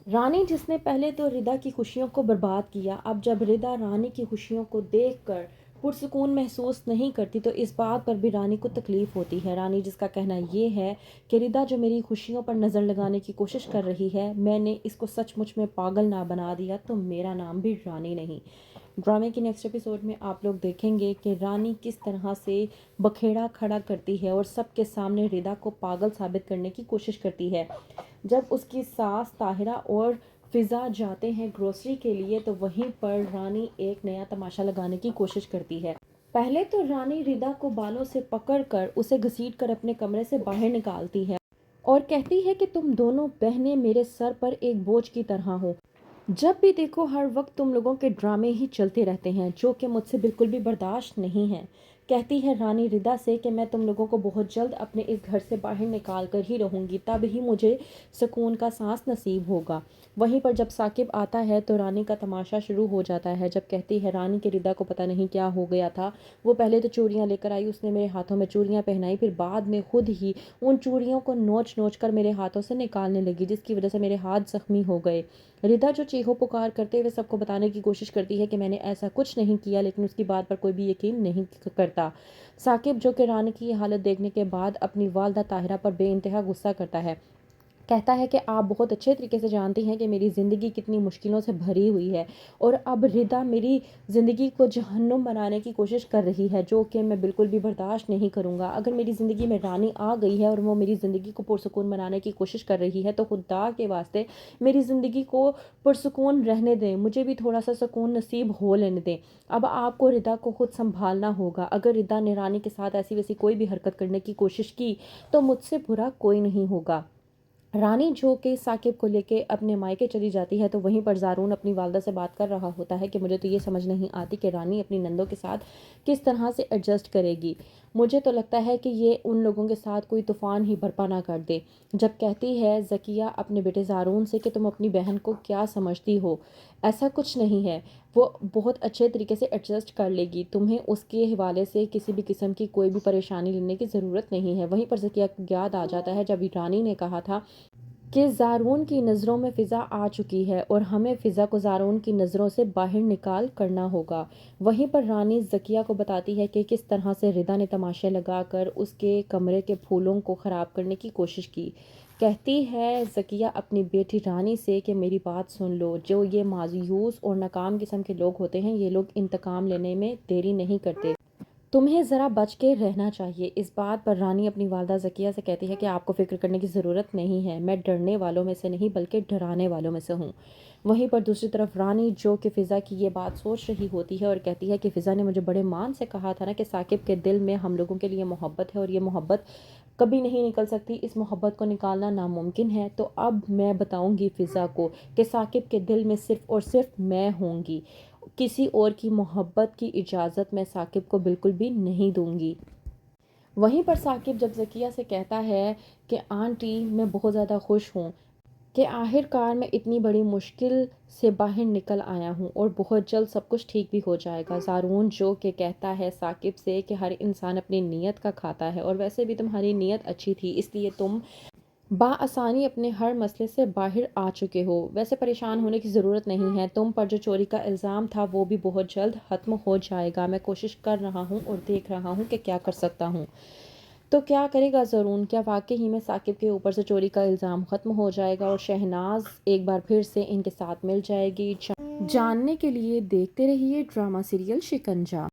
رانی جس نے پہلے تو ردا کی خوشیوں کو برباد کیا، اب جب ردا رانی کی خوشیوں کو دیکھ کر پرسکون محسوس نہیں کرتی تو اس بات پر بھی رانی کو تکلیف ہوتی ہے۔ رانی جس کا کہنا یہ ہے کہ ردا جو میری خوشیوں پر نظر لگانے کی کوشش کر رہی ہے، میں نے اس کو سچ مچ میں پاگل نہ بنا دیا تو میرا نام بھی رانی نہیں۔ ڈرامے کی نیکسٹ ایپیسوڈ میں آپ لوگ دیکھیں گے کہ رانی کس طرح سے بکھیڑا کھڑا کرتی ہے اور سب کے سامنے ردا کو پاگل ثابت کرنے کی کوشش کرتی ہے۔ جب اس کی ساس طاہرہ اور فضا جاتے ہیں گروسری کے لیے تو وہیں پر رانی ایک نیا تماشا لگانے کی کوشش کرتی ہے۔ پہلے تو رانی ردا کو بالوں سے پکڑ کر اسے گھسیٹ کر اپنے کمرے سے باہر نکالتی ہے اور کہتی ہے کہ تم دونوں بہنیں میرے سر پر ایک بوجھ کی طرح ہو۔ جب بھی دیکھو ہر وقت تم لوگوں کے ڈرامے ہی چلتے رہتے ہیں جو کہ مجھ سے بالکل بھی برداشت نہیں ہے۔ کہتی ہے رانی ردا سے کہ میں تم لوگوں کو بہت جلد اپنے اس گھر سے باہر نکال کر ہی رہوں گی، تب ہی مجھے سکون کا سانس نصیب ہوگا۔ وہیں پر جب ثاقب آتا ہے تو رانی کا تماشا شروع ہو جاتا ہے۔ جب کہتی ہے رانی کہ ردا کو پتہ نہیں کیا ہو گیا تھا، وہ پہلے تو چوڑیاں لے کر آئی، اس نے میرے ہاتھوں میں چوڑیاں پہنائی، پھر بعد میں خود ہی ان چوڑیوں کو نوچ نوچ کر میرے ہاتھوں سے نکالنے لگی، جس کی وجہ سے میرے ہاتھ زخمی ہو گئے۔ ردا جو چیخو پکار کرتے ہوئے سب کو بتانے کی کوشش کرتی ہے کہ میں نے ایسا کچھ نہیں کیا، لیکن اس کی بات پر کوئی بھی یقین نہیں کرتا۔ ثاقب جو کہ رانی کی یہ حالت دیکھنے کے بعد اپنی والدہ طاہرہ پر بے انتہا غصہ کرتا ہے۔ کہتا ہے کہ آپ بہت اچھے طریقے سے جانتی ہیں کہ میری زندگی کتنی مشکلوں سے بھری ہوئی ہے اور اب ردا میری زندگی کو جہنم بنانے کی کوشش کر رہی ہے، جو کہ میں بالکل بھی برداشت نہیں کروں گا۔ اگر میری زندگی میں رانی آ گئی ہے اور وہ میری زندگی کو پرسکون بنانے کی کوشش کر رہی ہے تو خدا کے واسطے میری زندگی کو پرسکون رہنے دیں، مجھے بھی تھوڑا سا سکون نصیب ہو لینے دیں۔ اب آپ کو ردا کو خود سنبھالنا ہوگا۔ اگر ردا نے رانی کے ساتھ ایسی ویسی کوئی بھی حرکت کرنے کی کوشش کی تو مجھ سے برا کوئی نہیں ہوگا۔ رانی جو کہ ثاقب کو لے کے اپنے مائکے چلی جاتی ہے تو وہیں پر زارون اپنی والدہ سے بات کر رہا ہوتا ہے کہ مجھے تو یہ سمجھ نہیں آتی کہ رانی اپنی نندوں کے ساتھ کس طرح سے ایڈجسٹ کرے گی۔ مجھے تو لگتا ہے کہ یہ ان لوگوں کے ساتھ کوئی طوفان ہی برپا نہ کر دے۔ جب کہتی ہے ذکیہ اپنے بیٹے زارون سے کہ تم اپنی بہن کو کیا سمجھتی ہو، ایسا کچھ نہیں ہے، وہ بہت اچھے طریقے سے ایڈجسٹ کر لے گی، تمہیں اس کے حوالے سے کسی بھی قسم کی کوئی بھی پریشانی لینے کی ضرورت نہیں ہے۔ وہیں پر ذکیہ کو یاد آ جاتا ہے جب رانی نے کہا تھا کہ زارون کی نظروں میں فضا آ چکی ہے اور ہمیں فضا کو زارون کی نظروں سے باہر نکال کرنا ہوگا۔ وہیں پر رانی ذکیہ کو بتاتی ہے کہ کس طرح سے ردا نے تماشے لگا کر اس کے کمرے کے پھولوں کو خراب کرنے کی کوشش کی۔ کہتی ہے ذکیہ اپنی بیٹی رانی سے کہ میری بات سن لو، جو یہ مایوس اور ناکام قسم کے لوگ ہوتے ہیں یہ لوگ انتقام لینے میں دیری نہیں کرتے، تمہیں ذرا بچ کے رہنا چاہیے۔ اس بات پر رانی اپنی والدہ ذکیہ سے کہتی ہے کہ آپ کو فکر کرنے کی ضرورت نہیں ہے، میں ڈرنے والوں میں سے نہیں بلکہ ڈرانے والوں میں سے ہوں۔ وہیں پر دوسری طرف رانی جو کہ فضا کی یہ بات سوچ رہی ہوتی ہے اور کہتی ہے کہ فضا نے مجھے بڑے مان سے کہا تھا نا کہ ثاقب کے دل میں ہم لوگوں کے لیے محبت ہے اور یہ محبت کبھی نہیں نکل سکتی، اس محبت کو نکالنا ناممکن ہے، تو اب میں بتاؤں گی فضا کو کہ ثاقب کے دل میں صرف اور صرف میں ہوں گی، کسی اور کی محبت کی اجازت میں ثاقب کو بالکل بھی نہیں دوں گی۔ وہیں پر ثاقب جب ذکیہ سے کہتا ہے کہ آنٹی میں بہت زیادہ خوش ہوں کہ آخر کار میں اتنی بڑی مشکل سے باہر نکل آیا ہوں اور بہت جلد سب کچھ ٹھیک بھی ہو جائے گا۔ زارون جو کہ کہتا ہے ثاقب سے کہ ہر انسان اپنی نیت کا کھاتا ہے اور ویسے بھی تمہاری نیت اچھی تھی، اس لیے تم بآسانی اپنے ہر مسئلے سے باہر آ چکے ہو، ویسے پریشان ہونے کی ضرورت نہیں ہے، تم پر جو چوری کا الزام تھا وہ بھی بہت جلد ختم ہو جائے گا، میں کوشش کر رہا ہوں اور دیکھ رہا ہوں کہ کیا کر سکتا ہوں۔ تو کیا کرے گا زارون؟ کیا واقعی ہی میں ثاقب کے اوپر سے چوری کا الزام ختم ہو جائے گا اور شہناز ایک بار پھر سے ان کے ساتھ مل جائے گی؟ جاننے کے لیے دیکھتے رہیے ڈرامہ سیریل شکنجہ۔